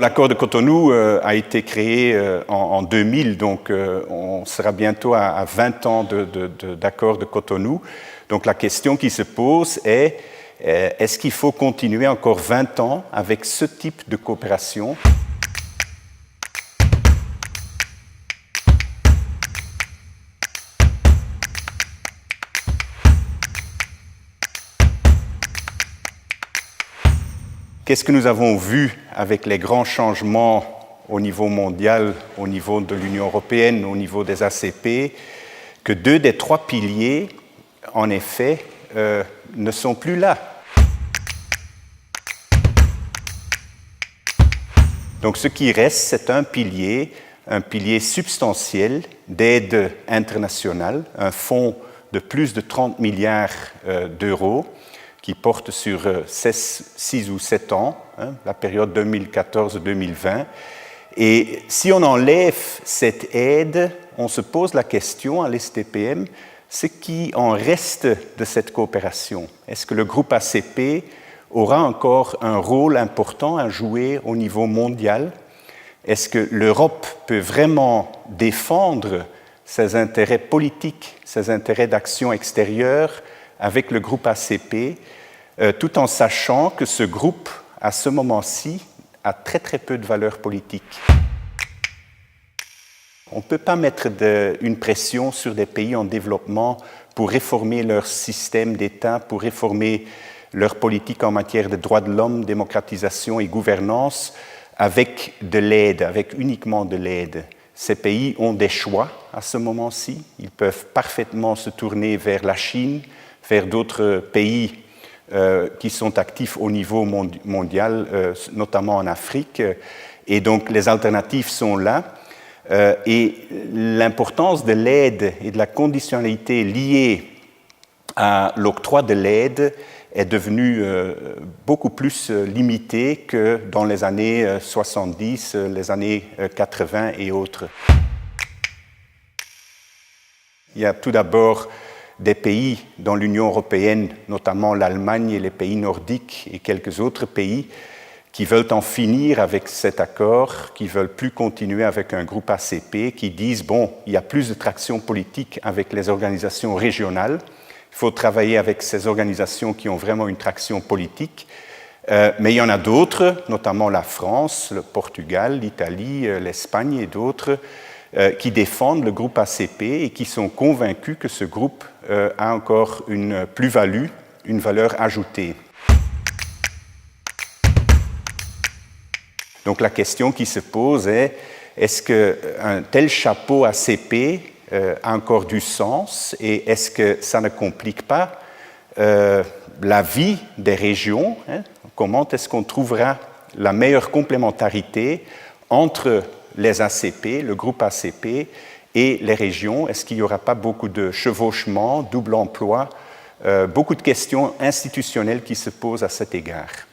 L'accord de Cotonou a été créé en 2000, donc on sera bientôt à 20 ans d'accord de Cotonou. Donc la question qui se pose est, est-ce qu'il faut continuer encore 20 ans avec ce type de coopération ? Qu'est-ce que nous avons vu avec les grands changements au niveau mondial, au niveau de l'Union européenne, au niveau des ACP, que 2 des 3 piliers, en effet, ne sont plus là. Donc ce qui reste, c'est un pilier substantiel d'aide internationale, un fonds de plus de 30 milliards d'euros, qui porte sur 6 ou 7 ans, la période 2014-2020. Et si on enlève cette aide, on se pose la question à l'STPM, ce qui en reste de cette coopération. Est-ce que le groupe ACP aura encore un rôle important à jouer au niveau mondial? Est-ce que l'Europe peut vraiment défendre ses intérêts politiques, ses intérêts d'action extérieure avec le groupe ACP, tout en sachant que ce groupe, à ce moment-ci, a très très peu de valeur politique. On ne peut pas mettre une pression sur des pays en développement pour réformer leur système d'État, pour réformer leur politique en matière de droits de l'homme, démocratisation et gouvernance, avec de l'aide, avec uniquement de l'aide. Ces pays ont des choix à ce moment-ci. Ils peuvent parfaitement se tourner vers la Chine, vers d'autres pays qui sont actifs au niveau mondial, notamment en Afrique. Et donc, les alternatives sont là. Et l'importance de l'aide et de la conditionnalité liée à l'octroi de l'aide est devenue beaucoup plus limitée que dans les années 70, les années 80 et autres. Il y a tout d'abord des pays dans l'Union européenne, notamment l'Allemagne et les pays nordiques et quelques autres pays, qui veulent en finir avec cet accord, qui ne veulent plus continuer avec un groupe ACP, qui disent, bon, il y a plus de traction politique avec les organisations régionales, il faut travailler avec ces organisations qui ont vraiment une traction politique, mais il y en a d'autres, notamment la France, le Portugal, l'Italie, l'Espagne et d'autres, qui défendent le groupe ACP et qui sont convaincus que ce groupe a encore une plus-value, une valeur ajoutée. Donc la question qui se pose est, est-ce qu'un tel chapeau ACP a encore du sens et est-ce que ça ne complique pas la vie des régions, Comment est-ce qu'on trouvera la meilleure complémentarité entre les ACP, le groupe ACP et les régions? Est-ce qu'il n'y aura pas beaucoup de chevauchements, double emploi, beaucoup de questions institutionnelles qui se posent à cet égard?